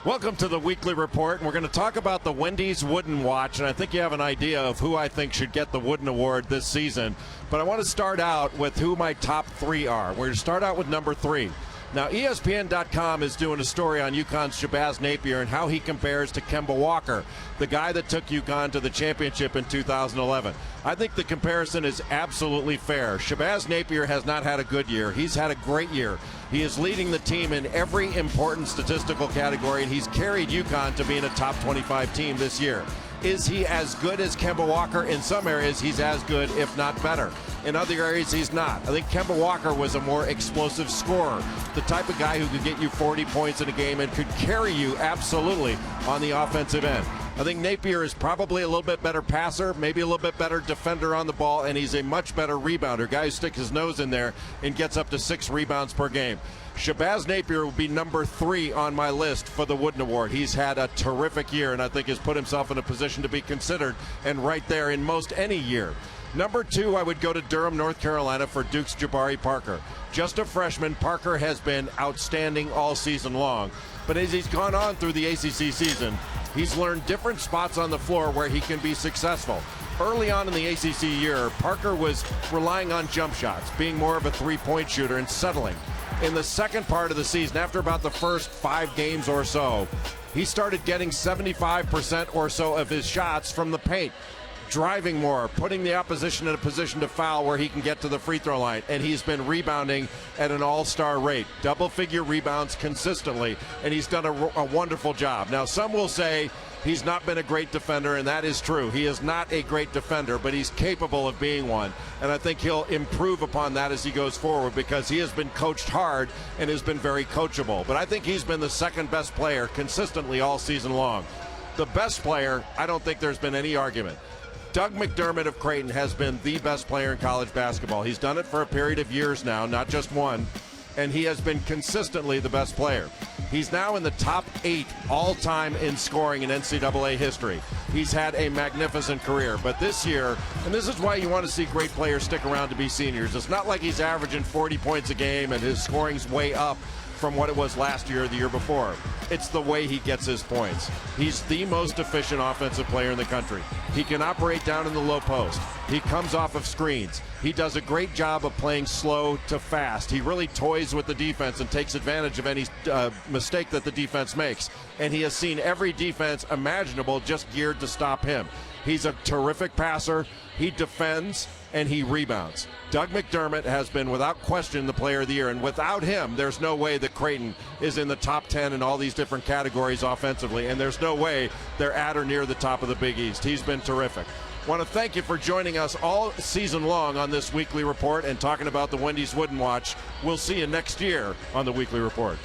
Welcome to the Weekly Report, and we're going to talk about the Wendy's Wooden Watch, and I think you have an idea of who I think should get the Wooden Award this season. But I want to start out with who my top three are. We're going to start out with number 3. Now, ESPN.com is doing a story on UConn's Shabazz Napier and how he compares to Kemba Walker, the guy that took UConn to the championship in 2011. I think the comparison is absolutely fair. Shabazz Napier has not had a good year. He's had a great year. He is leading the team in every important statistical category, and he's carried UConn to being a top 25 team this year. Is he as good as Kemba Walker? In some areas, he's as good, if not better. In other areas, he's not. I think Kemba Walker was a more explosive scorer, the type of guy who could get you 40 points in a game and could carry you absolutely on the offensive end. I think Napier is probably a little bit better passer, maybe a little bit better defender on the ball, and he's a much better rebounder, guy who sticks his nose in there and gets up to 6 rebounds per game. Shabazz Napier will be number 3 on my list for the Wooden Award. He's had a terrific year and I think has put himself in a position to be considered and right there in most any year. Number 2, I would go to Durham, North Carolina for Duke's Jabari Parker. Just a freshman, Parker has been outstanding all season long. But as he's gone on through the ACC season, he's learned different spots on the floor where he can be successful. Early on in the ACC year, Parker was relying on jump shots, being more of a three-point shooter and settling. In the second part of the season, after about the first 5 games or so, he started getting 75% or so of his shots from the paint, driving more, putting the opposition in a position to foul where he can get to the free throw line, and he's been rebounding at an all-star rate, double-figure rebounds consistently, and he's done a wonderful job. Now, some will say he's not been a great defender, and that is true. He is not a great defender, but he's capable of being one, and I think he'll improve upon that as he goes forward because he has been coached hard and has been very coachable. But I think he's been the second best player consistently all season long. The best player, I don't think there's been any argument. Doug McDermott of Creighton has been the best player in college basketball. He's done it for a period of years now, not just one, and he has been consistently the best player. He's now in the top 8 all-time in scoring in NCAA history. He's had a magnificent career, but this year, and this is why you want to see great players stick around to be seniors, it's not like he's averaging 40 points a game and his scoring's way up from what it was last year or the year before. It's the way he gets his points. He's the most efficient offensive player in the country. He can operate down in the low post. He comes off of screens. He does a great job of playing slow to fast. He really toys with the defense and takes advantage of any mistake that the defense makes. And he has seen every defense imaginable just geared to stop him. He's a terrific passer. He defends and he rebounds. Doug McDermott has been without question the player of the year, and without him, there's no way that Creighton is in the top 10 in all these different categories offensively, and there's no way they're at or near the top of the Big East. He's been terrific. I want to thank you for joining us all season long on this Weekly Report and talking about the Wendy's Wooden Watch. We'll see you next year on the Weekly Report.